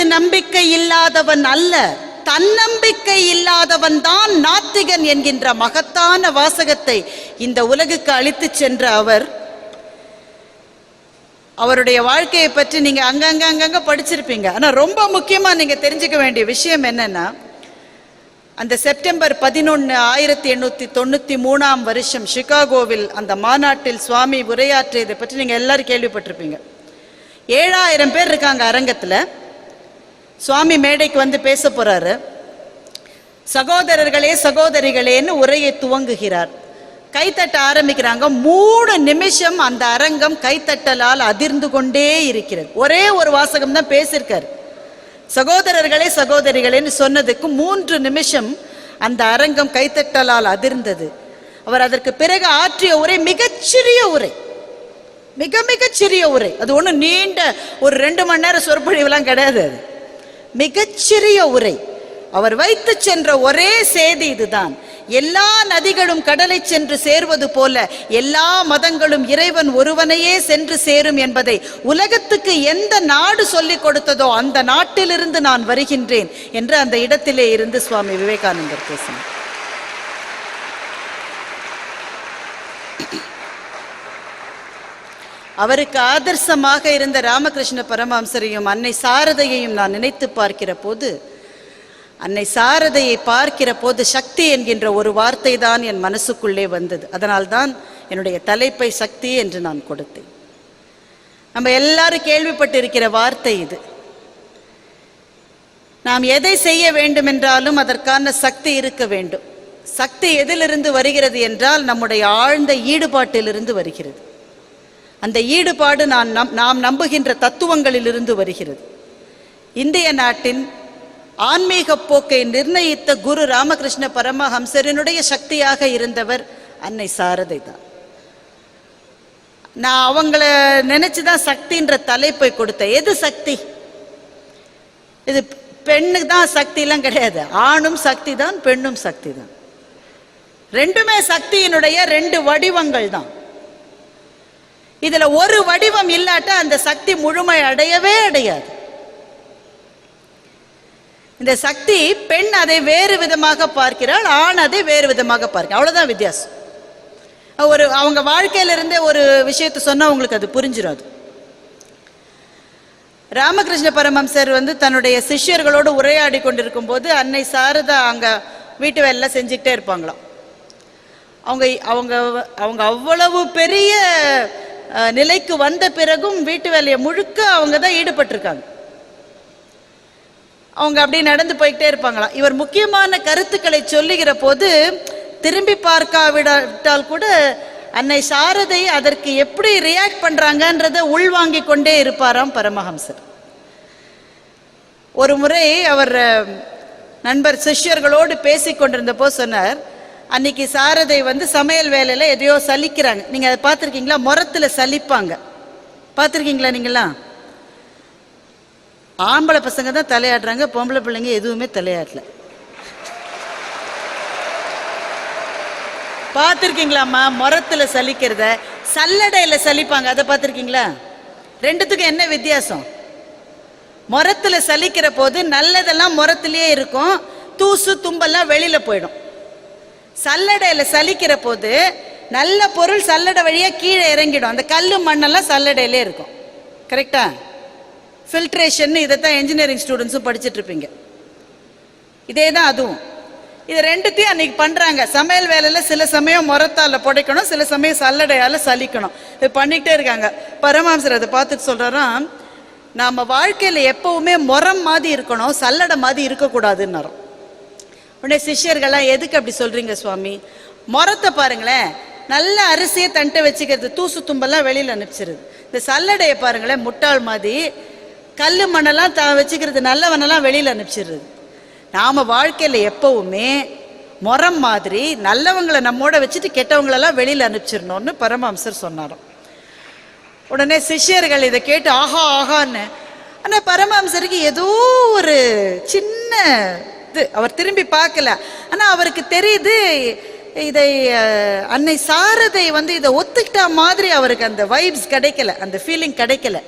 என்பது நம்பிக்கை இல்லாதவன் அல்ல, தன்னம்பிக்கை இல்லாதவன் தான் நாத்திகன் என்கின்ற மகத்தான வாசகத்தை இந்த உலகுக்கு அளித்து சென்ற அவருடைய வாழ்க்கையை பற்றி நீங்க அங்கங்க படிச்சிருப்பீங்க. ஆனா ரொம்ப முக்கியமா நீங்க தெரிஞ்சுக்க வேண்டிய விஷயம் என்னன்னா, அந்த செப்டம்பர் 11, 1893ஆம் வருஷம் சிகாகோவில் அந்த மாநாட்டில் சுவாமி உரையாற்றியதை பற்றி நீங்க எல்லாரும் கேள்விப்பட்டிருப்பீங்க. 7000 பேர் இருக்காங்க அரங்கத்துல. சுவாமி மேடைக்கு வந்து பேச போறாரு. சகோதரர்களே சகோதரிகளேன்னு உரையை துவங்குகிறார். கைத்தட்ட ஆரம்பிக்கிறாங்க. 3 நிமிஷம் அந்த அரங்கம் கைத்தட்டலால் அதிர்ந்து கொண்டே இருக்கிறது. ஒரே ஒரு வாசகம் தான் பேசியிருக்காரு. சகோதரர்களே சகோதரிகளேன்னு சொன்னதுக்கு 3 நிமிஷம் அந்த அரங்கம் கைத்தட்டலால் அதிர்ந்தது. அவர் அதற்கு பிறகு ஆற்றிய உரை மிகச்சிறிய உரை, மிகச்சிறிய உரை. அது ஒன்றும் நீண்ட ஒரு 2 மணி நேரம் சொற்பொழிவுலாம் கிடையாது. அது மிகச்சிறிய உரை. அவர் வைத்து சென்ற ஒரே செய்தி இதுதான்: எல்லா நதிகளும் கடலை சென்று சேர்வது போல எல்லா மதங்களும் இறைவன் ஒருவனையே சென்று சேரும் என்பதை உலகத்துக்கு எந்த நாடு சொல்லிக் கொடுத்ததோ அந்த நாட்டிலிருந்து நான் வருகின்றேன் என்று அந்த இடத்திலே இருந்து சுவாமி விவேகானந்தர் பேசினார். அவருக்கு ஆதர்சமாக இருந்த ராமகிருஷ்ண பரமஹம்சரையும் அன்னை சாரதையையும் நான் நினைத்து பார்க்கிற போது, அன்னை சாரதையை பார்க்கிற போது சக்தி என்கின்ற ஒரு வார்த்தை தான் என் மனசுக்குள்ளே வந்தது. அதனால்தான் என்னுடைய தலைப்பை சக்தி என்று நான் கொடுத்தேன். நம்ம எல்லாரும் கேள்விப்பட்டிருக்கிற வார்த்தை இது. நாம் எதை செய்ய வேண்டும் என்றாலும் அதற்கான சக்தி இருக்க வேண்டும். சக்தி எதிலிருந்து வருகிறது என்றால் நம்முடைய ஆழ்ந்த ஈடுபாட்டிலிருந்து வருகிறது. அந்த ஈடுபாடு நாம் நம்புகின்ற தத்துவங்களிலிருந்து வருகிறது. இந்திய நாட்டின் ஆன்மீக போக்கை நிர்ணயித்த குரு ராமகிருஷ்ண பரமஹம்சரினுடைய சக்தியாக இருந்தவர் அன்னை சாரதை தான். நான் அவங்கள நினைச்சுதான் சக்தின்ற தலைப்பை கொடுத்தேன். எது சக்தி? இது பெண்ணுக்கு தான் சக்தி எல்லாம் கிடையாது. ஆணும் சக்தி தான், பெண்ணும் சக்தி தான். ரெண்டுமே சக்தியினுடைய 2 வடிவங்கள் தான். இதுல ஒரு வடிவம் இல்லாட்டா அந்த சக்தி முழுமை அடையவே அடையாது. இந்த சக்தி, பெண் அதை வேறு விதமாக பார்க்கிறாள், ஆண் அதை வேறு விதமாக பார்க்கிறாள். அவ்வளவுதான் வித்தியாசம். அவங்க வாழ்க்கையிலிருந்தே ஒரு விஷயத்தை சொன்னா உங்களுக்கு அது புரிஞ்சிடும். ராமகிருஷ்ண பரமஹம்சர் தன்னுடைய சிஷ்யர்களோடு உரையாடி கொண்டிருக்கும் போது அன்னை சாரதா அங்க வீட்டு வேலை செஞ்சுக்கிட்டே இருப்பாங்களாம். அவங்க அவ்வளவு பெரிய நிலைக்கு வந்த பிறகும் வீட்டு வேலையை முழுக்க அவங்க தான் ஈடுபட்டிருக்காங்க. அவங்க அப்படியே நடந்து போய்கிட்டே இருப்பாங்களாம். இவர் முக்கியமான கருத்துக்களை சொல்லுகிற போது திரும்பி பார்க்காவிட்டால் கூட அன்னை சாரதை அதற்கு எப்படி ரியாக்ட் பண்றாங்கன்றதை உள்வாங்கி கொண்டே இருப்பாராம் பரமஹம்சர். ஒரு முறை அவர் நண்பர் சிஷ்யர்களோடு பேசி கொண்டிருந்த போது சொன்னார், அன்னைக்கு சாரதை சமையல் வேலையில எதையோ சலிக்கிறாங்க. நீங்க அதை பார்த்துருக்கீங்களா? முரத்துல சலிப்பாங்க, பார்த்துருக்கீங்களா? நீங்களாம் ஆம்பளை பசங்க தான் தலையாடுறாங்க, பொம்பளை பிள்ளைங்க எதுவுமே தலையாடல. பார்த்துருக்கீங்களாம்மா? முரத்துல சலிக்கிறத சல்லடையில சலிப்பாங்க, அதை பார்த்துருக்கீங்களா? ரெண்டுத்துக்கும் என்ன வித்தியாசம்? முரத்துல சலிக்கிற போது நல்லதெல்லாம் முரத்திலேயே இருக்கும், தூசு தும்பெல்லாம் வெளியில போயிடும். சல்லடையில சலிக்கிற போது நல்ல பொருள் சல்லடை வழியா கீழே இறங்கிடும், அந்த கல்லு மண்ணெல்லாம் சல்லடையிலே இருக்கும். கரெக்டா? ஃபில்ட்ரேஷன், இதைத்தான் என்ஜினியரிங் ஸ்டூடெண்ட்ஸும் படிச்சுட்டு இருப்பீங்க. இதே தான் அதுவும். இது ரெண்டுத்தையும் அன்னைக்கு பண்றாங்க. சமையல் வேலையில சில சமயம் முரத்தால புடைக்கணும், சில சமயம் சல்லடையால சலிக்கணும். இது பண்ணிக்கிட்டே இருக்காங்க. பரமஹம்சர் அதை பார்த்துட்டு சொல்றாராம், நாம வாழ்க்கையில எப்பவுமே முரம் மாதிரி இருக்கணும், சல்லடை மாதிரி இருக்கக்கூடாதுன்னு. உடனே சிஷ்யர்கள்லாம், எதுக்கு அப்படி சொல்றீங்க சுவாமி? முரத்தை பாருங்களேன், நல்ல அரிசியை தண்டை வச்சுக்கிறது, தூசு தும்பெல்லாம் வெளியில அனுப்பிச்சிருது. இந்த சல்லடையை பாருங்களேன், முட்டாள் மாதிரி கல்லு மண்ணெல்லாம் வச்சுக்கிறது, நல்லவனெல்லாம் வெளியில அனுப்பிச்சிடுறது. நாம வாழ்க்கையில எப்பவுமே முரம் மாதிரி நல்லவங்களை நம்மோட வச்சுட்டு கெட்டவங்களெல்லாம் வெளியில அனுப்பிச்சிடணும்னு பரமஹம்சர் சொன்னாராம். உடனே சிஷ்யர்கள் இதை கேட்டு ஆஹா ஆகான்னு. ஆனா பரமஹம்சருக்கு ஏதோ ஒரு சின்ன இது, அவர் திரும்பி பார்க்கல. ஆனா அவருக்கு தெரியுது இதை அன்னை சாரதை இதை ஒத்துக்கிட்ட மாதிரி அவருக்கு அந்த வைப்ஸ் கிடைக்கல, அந்த ஃபீலிங் கிடைக்கல.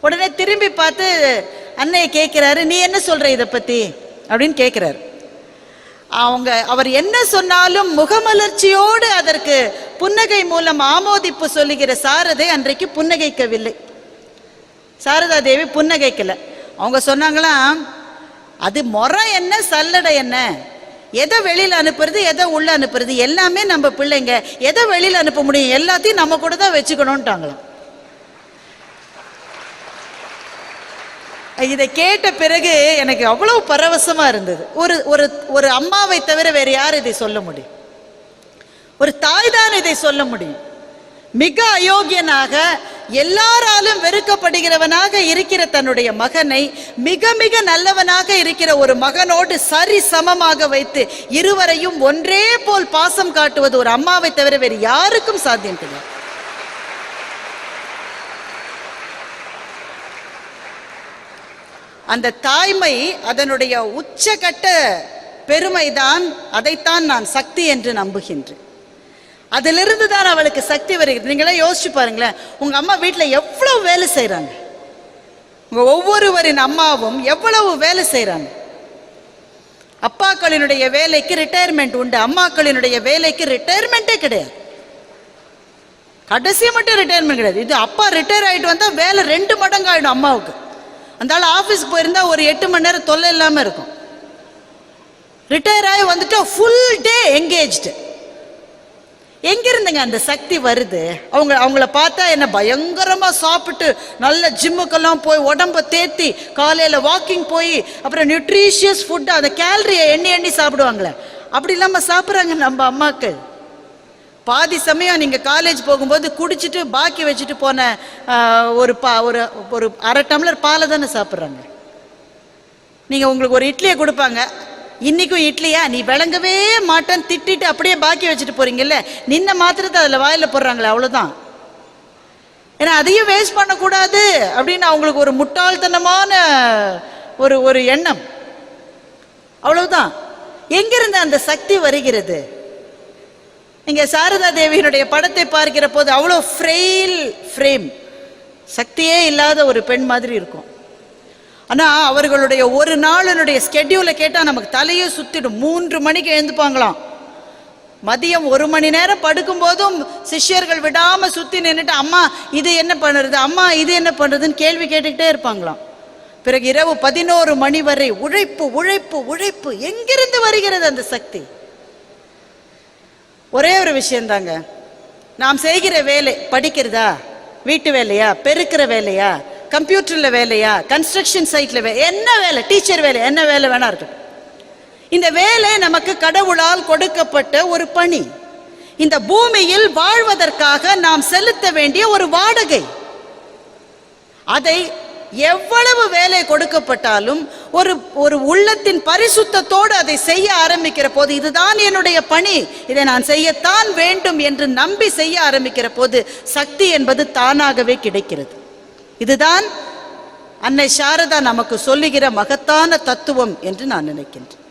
உடனே திரும்பி பார்த்து அன்னையை கேட்கிறாரு, நீ என்ன சொல்ற இதை பத்தி அப்படின்னு கேட்கிறாரு. அவர் என்ன சொன்னாலும் முகமலர்ச்சியோடு அதற்கு புன்னகை மூலம் ஆமோதிப்பு சொல்லுகிற சாரதை அன்றைக்கு புன்னகைக்கவில்லை. சாரதா தேவி புன்னகைக்கல. அவங்க சொன்னாங்களாம், அது முறை என்ன சல்லடை என்ன, எதை வெளியில் அனுப்புறது எதை உள்ள அனுப்புறது, எல்லாமே நம்ம பிள்ளைங்க, எதை வெளியில் அனுப்ப முடியும், எல்லாத்தையும் நம்ம கூட தான் வச்சுக்கணும்ட்டாங்களாம். இதை கேட்ட பிறகு எனக்கு அவ்வளவு பரவசமா இருந்தது. ஒரு ஒரு ஒரு அம்மாவை தவிர வேறு யார் இதை சொல்ல முடியும்? ஒரு தாய் தான் இதை சொல்ல முடியும். மிக அயோக்கியனாக எல்லாராலும் வெறுக்கப்படுகிறவனாக இருக்கிற தன்னுடைய மகனை மிக மிக நல்லவனாக இருக்கிற ஒரு மகனோடு சரி சமமாக வைத்து இருவரையும் ஒன்றே போல் பாசம் காட்டுவது ஒரு அம்மாவை தவிர வேறு யாருக்கும் சாத்தியம் கிடையாது. அந்த தாய்மை அதனுடைய உச்சகட்ட பெருமைதான். அதைத்தான் நான் சக்தி என்று நம்புகின்றேன். அதிலிருந்து தான் அவளுக்கு சக்தி வருகிறது. நீங்களே யோசிச்சு பாருங்களேன், உங்க அம்மா வீட்டில் எவ்வளவு வேலை செய்யறாங்க, உங்க ஒவ்வொருவரின் அம்மாவும் எவ்வளவு வேலை செய்யறாங்க. அப்பாக்களினுடைய வேலைக்கு ரிட்டையர்மெண்ட் உண்டு, அம்மாக்களினுடைய வேலைக்கு ரிட்டையர்மெண்ட்டே கிடையாது. கடைசி மட்டும் ரிட்டையர்மெண்ட் கிடையாது. இது அப்பா ரிட்டையர் ஆகிட்டு வந்தா வேலை 2 மடங்கு ஆகிடும் அம்மாவுக்கு. அந்த ஆள் ஆஃபீஸ்க்கு போயிருந்தா ஒரு 8 மணி நேரம் தொல்லை இல்லாமல் இருக்கும். ரிட்டையர் ஆகி வந்துட்டு ஃபுல் டே எங்கேஜ்டு. எங்கிருந்துங்க அந்த சக்தி வருது? அவங்கள பார்த்தா என்ன பயங்கரமாக சாப்பிட்டு நல்ல ஜிம்முக்கெல்லாம் போய் உடம்பை தேத்தி காலையில் வாக்கிங் போய் அப்புறம் நியூட்ரிஷியஸ் ஃபுட்டு அந்த கேலரியை எண்ணி சாப்பிடுவாங்களே, அப்படி இல்லாமல் சாப்பிட்றாங்க நம்ம அம்மாக்கள். பாதி சமயம் நீங்கள் காலேஜ் போகும்போது குடிச்சிட்டு பாக்கி வச்சுட்டு போன ஒரு ஒரு அரை டம்ளர் பாலை தானே சாப்பிட்றாங்க. நீங்கள் உங்களுக்கு ஒரு இட்லியை கொடுப்பாங்க, இன்றைக்கும் இட்லியா நீ விளங்கவே மாட்டேன்னு திட்டிட்டு அப்படியே பாக்கி வச்சுட்டு போகிறீங்கல்ல, நின்ன மாத்திரத்தை அதில் வாயில் போடுறாங்களே, அவ்வளோதான். ஏன்னா அதையும் வேஸ்ட் பண்ணக்கூடாது அப்படின்னு அவங்களுக்கு ஒரு முட்டாள்தனமான ஒரு எண்ணம், அவ்வளவுதான். எங்கிருந்து அந்த சக்தி வருகிறது? நீங்க சாரதா தேவியினுடைய படத்தை பார்க்கிற போது அவ்வளோ ஃப்ரேம், சக்தியே இல்லாத ஒரு பெண் மாதிரி இருக்கும். ஆனா அவர்களுடைய ஒரு நாளினுடைய ஸ்கெட்யூலை கேட்டா நமக்கு தலையே சுத்திடும். 3 மணிக்கு எழுந்துப்பாங்களாம். மதியம் 1 மணி நேரம் படுக்கும் போதும் சிஷ்யர்கள் விடாம சுத்தி நின்றுட்டு அம்மா இது என்ன பண்ணுறது, அம்மா இது என்ன பண்ணுறதுன்னு கேள்வி கேட்டுக்கிட்டே இருப்பாங்களாம். பிறகு இரவு 11 மணி வரை உழைப்பு உழைப்பு உழைப்பு. எங்கிருந்து வருகிறது அந்த சக்தி? ஒரே ஒரு விஷயந்தாங்க, நாம் செய்கிற வேலை படிக்கிறதா, வீட்டு வேலையா, பெருக்கிற வேலையா, கம்ப்யூட்டர்ல வேலையா, கன்ஸ்ட்ரக்ஷன் சைட்ல என்ன வேலை, டீச்சர் வேலை, என்ன வேலை வேணா இருக்கட்டும், இந்த வேலை நமக்கு கடவுளால் கொடுக்கப்பட்ட ஒரு பணி. இந்த பூமியில் வாழ்வதற்காக நாம் செலுத்த வேண்டிய ஒரு வாடகை. அதை எவ்வளவு வேலை கொடுக்கப்பட்டாலும் ஒரு உள்ளத்தின் பரிசுத்தத்தோடு அதை செய்ய ஆரம்பிக்கிற போது, இதுதான் என்னுடைய பணி, இதை நான் செய்யத்தான் வேண்டும் என்று நம்பி செய்ய ஆரம்பிக்கிற போது சக்தி என்பது தானாகவே கிடைக்கிறது. இதுதான் அன்னை சாரதா நமக்கு சொல்லுகிற மகத்தான தத்துவம் என்று நான் நினைக்கின்றேன்.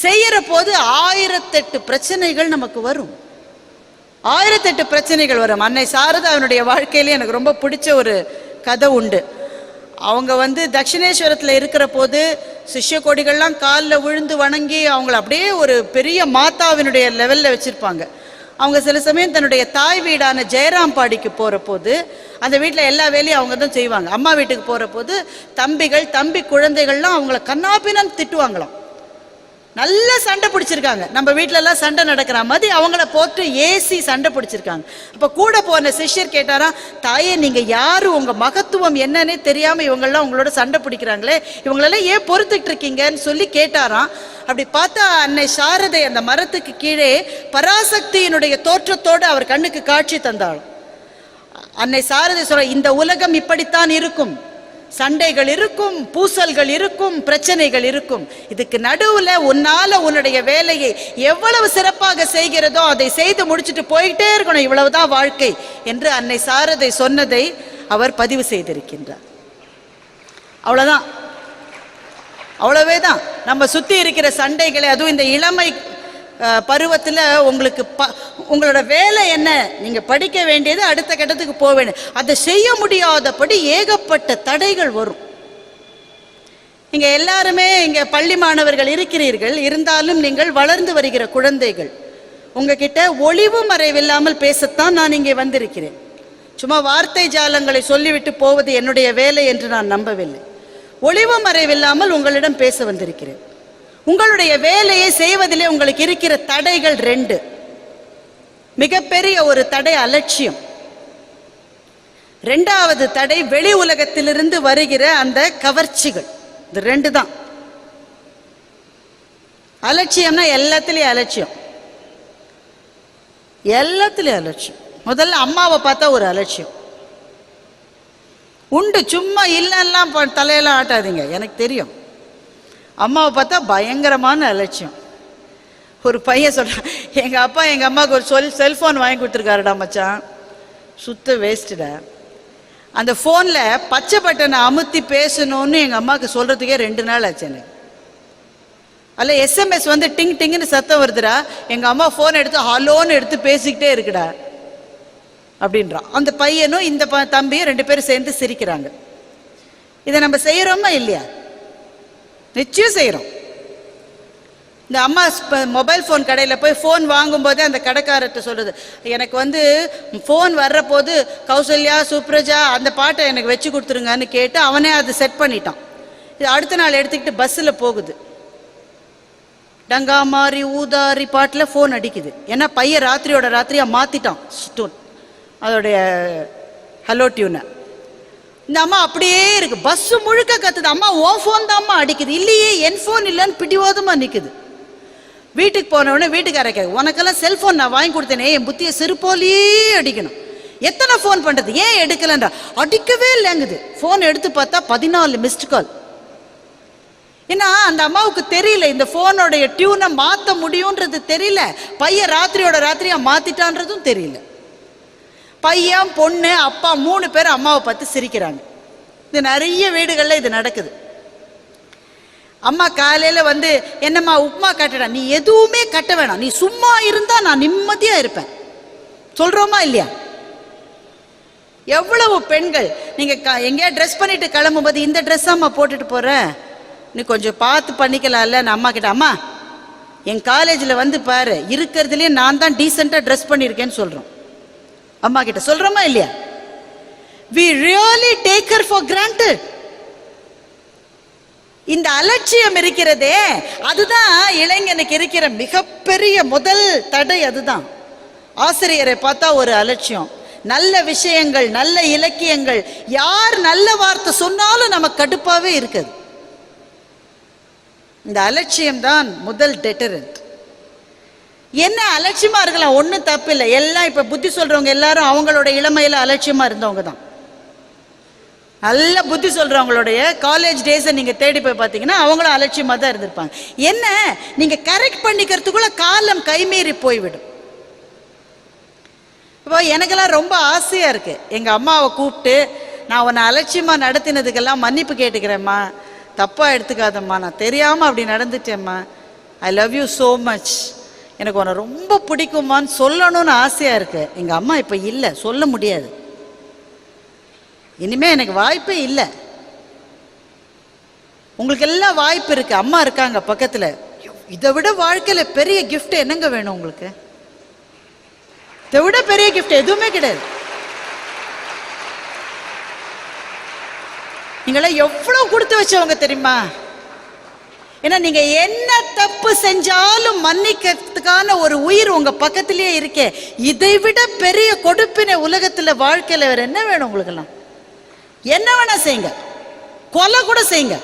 செய்யற போது 1008 பிரச்சனைகள் நமக்கு வரும். 1008 பிரச்சனைகள் வரும். அன்னை சாரதா அவனுடைய வாழ்க்கையிலே எனக்கு ரொம்ப பிடிச்ச ஒரு கதை உண்டு. அவங்க தட்சிணேஸ்வரத்தில் இருக்கிற போது சிஷ்ய கொடிகள்லாம் காலில் விழுந்து வணங்கி அவங்கள அப்படியே ஒரு பெரிய மாதாவினுடைய லெவலில் வச்சுருப்பாங்க. அவங்க சில சமயம் தன்னுடைய தாய் வீடான ஜெயராம்பாடிக்கு போகிற போது அந்த வீட்டில் எல்லா வேலையும் அவங்க தான் செய்வாங்க. அம்மா வீட்டுக்கு போகிற போது தம்பி குழந்தைகள்லாம் அவங்கள கண்ணாப்பின்னு திட்டுவாங்களாம். நல்ல சண்டை பிடிச்சிருக்காங்க. நம்ம வீட்டிலலாம் சண்டை நடக்கிற மாதிரி அவங்கள போட்டு ஏசி சண்டை பிடிச்சிருக்காங்க. அப்போ கூட போன சிஷ்யர் கேட்டாரா, தாயே நீங்கள் யாரு, உங்கள் மகத்துவம் என்னன்னே தெரியாமல் இவங்கெல்லாம் உங்களோட சண்டை பிடிக்கிறாங்களே, இவங்களெல்லாம் ஏன் பொறுத்துட்டு இருக்கீங்கன்னு சொல்லி கேட்டாராம். அப்படி பார்த்தா அன்னை சாரதை அந்த மரத்துக்கு கீழே பராசக்தியினுடைய தோற்றத்தோடு அவர் கண்ணுக்கு காட்சி தந்தாள். அன்னை சாரதை சொல்ற, இந்த உலகம் இப்படித்தான் இருக்கும், சண்டைகள் இருக்கும், பூசல்கள் இருக்கும், பிரச்சனைகள் இருக்கும். இதுக்கு நடுவுல உன்னால உன்னுடைய வேலையை எவ்வளவு சிறப்பாக செய்கிறதோ அதை செய்து முடிச்சுட்டு போயிட்டே இருக்கணும், இவ்வளவுதான் வாழ்க்கை என்று அன்னை சாரதை சொன்னதை அவர் பதிவு செய்திருக்கின்றார். அவ்வளவுதான், அவ்வளவேதான். நம்ம சுத்தி இருக்கிற சண்டைகளை, அதுவும் இந்த இளமை பருவத்தில் உங்களோட வேலை என்ன, நீங்க படிக்க வேண்டியது, அடுத்த கட்டத்துக்கு போக வேண்டியது, அதை செய்ய முடியாதபடி ஏகப்பட்ட தடைகள் வரும். இங்க எல்லாருமே இங்க பள்ளி மாணவர்கள் இருக்கிறீர்கள், இருந்தாலும் நீங்கள் வளர்ந்து வருகிற குழந்தைகள். உங்ககிட்ட ஒளிவு மறைவில்லாமல் பேசத்தான் நான் இங்கே வந்திருக்கிறேன். சும்மா வார்த்தை ஜாலங்களை சொல்லிவிட்டு போவது என்னுடைய வேலை என்று நான் நம்பவில்லை. ஒளிவு மறைவில்லாமல் உங்களிடம் பேச வந்திருக்கிறேன். உங்களுடைய வேலையை செய்வதிலே உங்களுக்கு இருக்கிற தடைகள் 2. மிகப்பெரிய ஒரு தடை அலட்சியம். 2வது தடை வெளி உலகத்திலிருந்து வருகிற அந்த கவர்ச்சிகள். இது 2 தான். அலட்சியம்னா எல்லாத்திலையும் அலட்சியம், எல்லாத்திலையும் அலட்சியம். முதல்ல அம்மாவை பார்த்தா ஒரு அலட்சியம் உண்டு. சும்மா இல்லைன்னா தலையெல்லாம் ஆட்டாதீங்க, எனக்கு தெரியும். அம்மாவை பார்த்தா பயங்கரமான அலட்சியம். ஒரு பையன் சொல்கிறான், எங்கள் அப்பா எங்கள் அம்மாவுக்கு ஒரு செல்ஃபோன் வாங்கி கொடுத்துருக்காருடா மச்சான், சுத்த வேஸ்ட்டுடா. அந்த ஃபோனில் பச்சை பட்டனை அமுத்தி பேசணும்னு எங்கள் அம்மாவுக்கு சொல்கிறதுக்கே 2 நாள் ஆச்சு எனக்கு. அல்ல SMS வந்து டிங் டிங்குன்னு சத்தம் வருதுடா, எங்கள் அம்மா ஃபோன் எடுத்து ஹலோன்னு எடுத்து பேசிக்கிட்டே இருக்குடா அப்படின்றான். அந்த பையனும் இந்த தம்பியும் 2 பேரும் சேர்ந்து சிரிக்கிறாங்க. இதை நம்ம செய்கிறோமா இல்லையா? நிச்சயம் செய்கிறோம். இந்த அம்மா மொபைல் ஃபோன் கடையில் போய் ஃபோன் வாங்கும்போதே அந்த கடைக்காரர்கிட்ட சொல்கிறது, எனக்கு வந்து ஃபோன் வர்ற போது கௌசல்யா சுப்ரஜா அந்த பாட்டை எனக்கு வச்சு கொடுத்துருங்கன்னு கேட்டு அவனே அதை செட் பண்ணிட்டான். இது அடுத்த நாள் எடுத்துக்கிட்டு பஸ்ஸில் போகுது. டங்கா மாறி ஊதாரி பாட்டில் ஃபோன் அடிக்குது. ஏன்னா பையன் ராத்திரியோட ராத்திரியாக மாற்றிட்டான் ஸ்டோன் அதோடைய ஹலோ டியூனை. இந்த அம்மா அப்படியே இருக்கு, பஸ்ஸு முழுக்க கத்துது. அம்மா ஓ ஃபோன் தான் அம்மா அடிக்குது. இல்லையே என் ஃபோன் இல்லைன்னு பிடிவாதமாக நிற்குது. வீட்டுக்கு போனவுடனே வீட்டுக்கார கேட்க, உனக்கெல்லாம் செல்ஃபோன் நான் வாங்கி கொடுத்தேனே, என் புத்தியை சிறுபோலியே அடிக்கணும், எத்தனை ஃபோன் பண்ணுறது, ஏன் எடுக்கலன்றா. அடிக்கவே இல்லைங்குது. ஃபோன் எடுத்து பார்த்தா 14 மிஸ்டு கால். ஏன்னா அந்த அம்மாவுக்கு தெரியல இந்த ஃபோனோடைய டியூனை மாற்ற முடியுன்றது தெரியல, பையன் ராத்திரியோட ராத்திரியாக மாற்றிட்டான்றதும் தெரியல. பையன் பொண்ணு அப்பா 3 பேர் அம்மாவை பார்த்து சிரிக்கிறாங்க. இது நிறைய வீடுகளில் இது நடக்குது. அம்மா காலையில் வந்து என்னம்மா உப்புமா கட்டடா, நீ எதுவுமே கட்ட வேணாம், நீ சும்மா இருந்தால் நான் நிம்மதியாக இருப்பேன் சொல்கிறோமா இல்லையா? எவ்வளவு பெண்கள் நீங்கள் எங்கேயா ட்ரெஸ் பண்ணிட்டு கிளம்பும்போது இந்த ட்ரெஸ் அம்மா போட்டுட்டு போகிறேன், நீ கொஞ்சம் பார்த்து பண்ணிக்கலாம்ல. நான் அம்மா கிட்ட, அம்மா என் காலேஜில் வந்து பாரு, இருக்கிறதுலேயே நான் தான் டீசெண்டாக ட்ரெஸ் பண்ணியிருக்கேன்னு சொல்கிறோம். அம்மா கிட்ட சொல்கிறோமா இல்லையா? we really take her for granted. இந்த அலட்சியம் இருக்கிறதே, அதுதான் இளைஞனுக்கு இருக்கிற மிகப்பெரிய முதல் தடை. அதுதான் ஆசிரியரை பார்த்தா ஒரு அலட்சியம், நல்ல விஷயங்கள் நல்ல இலக்கியங்கள் யார் நல்ல வார்த்தை சொன்னாலும் நமக்கு கடுப்பாவே இருக்குது. இந்த அலட்சியம் தான் முதல் டெட்டரண்ட். என்ன அலட்சியமா இருக்கலாம், ஒன்றும் தப்பு இல்லை. எல்லாம் இப்போ புத்தி சொல்றவங்க எல்லாரும் அவங்களோட இளமையில அலட்சியமா இருந்தவங்க தான். நல்ல புத்தி சொல்றவங்களுடைய காலேஜ் டேஸை நீங்க தேடி போய் பார்த்தீங்கன்னா அவங்களும் அலட்சியமா தான் இருந்திருப்பாங்க. என்ன நீங்க கரெக்ட் பண்ணிக்கிறதுக்குள்ள காலம் கைமீறி போய்விடும். இப்போ எனக்கெல்லாம் ரொம்ப ஆசையா இருக்கு, எங்க அம்மாவை கூப்பிட்டு நான் உன்னை அலட்சியமா நடத்தினதுக்கெல்லாம் மன்னிப்பு கேட்டுக்கிறேம்மா, தப்பா எடுத்துக்காதம்மா, நான் தெரியாம அப்படி நடந்துட்டேம்மா, I love you so much, எனக்கு உன்னை ரொம்ப பிடிக்குமான்னு சொல்லணும்னு ஆசையா இருக்கு. எங்க அம்மா இப்ப இல்லை, சொல்ல முடியாது, இனிமே எனக்கு வாய்ப்பே இல்லை. உங்களுக்கு எல்லாம் வாய்ப்பு இருக்கு, அம்மா இருக்காங்க பக்கத்துல. இதை விட வாழ்க்கையில பெரிய கிஃப்ட் என்னங்க வேணும் உங்களுக்கு? இதை விட பெரிய கிஃப்ட் எதுவுமே கிடையாது. நீங்கள எவ்வளவு கொடுத்து வச்சவங்க தெரியுமா? ஏன்னா நீங்க என்ன தப்பு செஞ்சாலும் மன்னிக்கிறதுக்கான ஒரு உயிர் உங்க பக்கத்திலேயே இருக்கே. இதை விட பெரிய கொடுப்பினை உலகத்துல வாழ்க்கையில வேற என்ன வேணும் உங்களுக்கு எல்லாம்? என்ன வேணா செய்யுங்க, கொலை கூட செய்யுங்க.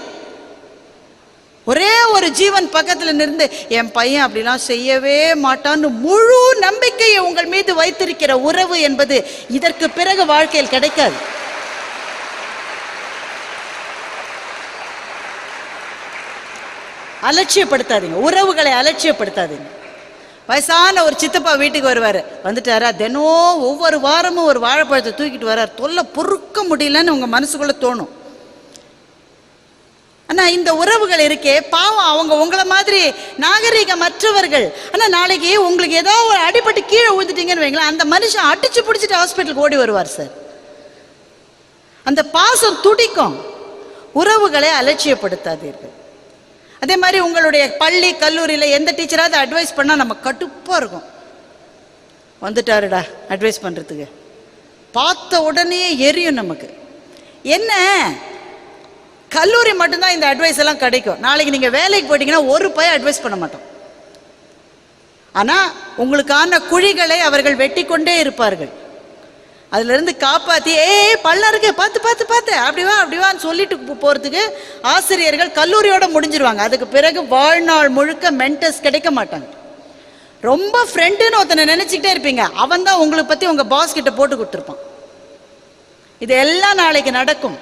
ஒரே ஒரு ஜீவன் பக்கத்துல நின்று என் பையன் அப்படிலாம் செய்யவே மாட்டான்னு முழு நம்பிக்கையை உங்கள் மீது வைத்திருக்கிற உறவு என்பது இதற்கு பிறகு வாழ்க்கையில் கிடைக்காது. அலட்சியப்படுத்தாதீங்க, உறவுகளை அலட்சியப்படுத்தாதீங்க. வயசான ஒரு சித்தப்பா வீட்டுக்கு வருவார், வந்துட்டாரா தினம் ஒவ்வொரு வாரமும் ஒரு வாழைப்பழத்தை தூக்கிட்டு வர்றார், தொல்லை பொறுக்க முடியலன்னு உங்கள் மனசுக்குள்ளே தோணும். ஆனால் இந்த உறவுகள் இருக்கே பாவம், அவங்க உங்களை மாதிரி நாகரீகமற்றவர்கள். ஆனால் நாளைக்கு உங்களுக்கு ஏதோ ஒரு அடிபட்டு கீழே விழுந்துட்டீங்கன்னு வைங்களேன், அந்த மனுஷன் அடிச்சு பிடிச்சிட்டு ஹாஸ்பிட்டலுக்கு ஓடி வருவார் சார். அந்த பாசம் துடிக்கும். உறவுகளை அலட்சியப்படுத்தாதீர்கள். அதே மாதிரி உங்களுடைய பள்ளி கல்லூரியில் எந்த டீச்சராவது அட்வைஸ் பண்ணால் நம்ம கடுப்பாக இருக்கும். வந்துட்டாருடா அட்வைஸ் பண்ணுறதுக்கு, பார்த்த உடனே எரியும் நமக்கு. என்ன கல்லூரி மட்டும்தான் இந்த அட்வைஸ் எல்லாம் கிடைக்கும். நாளைக்கு நீங்கள் வேலைக்கு போயிட்டீங்கன்னா ஒரு பையன் அட்வைஸ் பண்ண மாட்டோம். ஆனால் உங்களுக்கான குழிகளை அவர்கள் வெட்டி கொண்டே இருப்பார்கள். அதிலிருந்து காப்பாற்றி பள்ளம் இருக்கு பார்த்து பார்த்து பார்த்து அப்படிவான்னு சொல்லிட்டு போகிறதுக்கு ஆசிரியர்கள் கல்லூரியோட முடிஞ்சிருவாங்க. அதுக்கு பிறகு வாழ்நாள் முழுக்க மென்டர்ஸ் கிடைக்க மாட்டாங்க. ரொம்ப ஃப்ரெண்டுன்னு ஒருத்தனை நினச்சிக்கிட்டே இருப்பீங்க, அவன் தான் உங்களை பற்றி உங்கள் பாஸ் கிட்ட போட்டு கொடுத்துருப்பான். இது எல்லாம் நாளைக்கு நடக்கும்.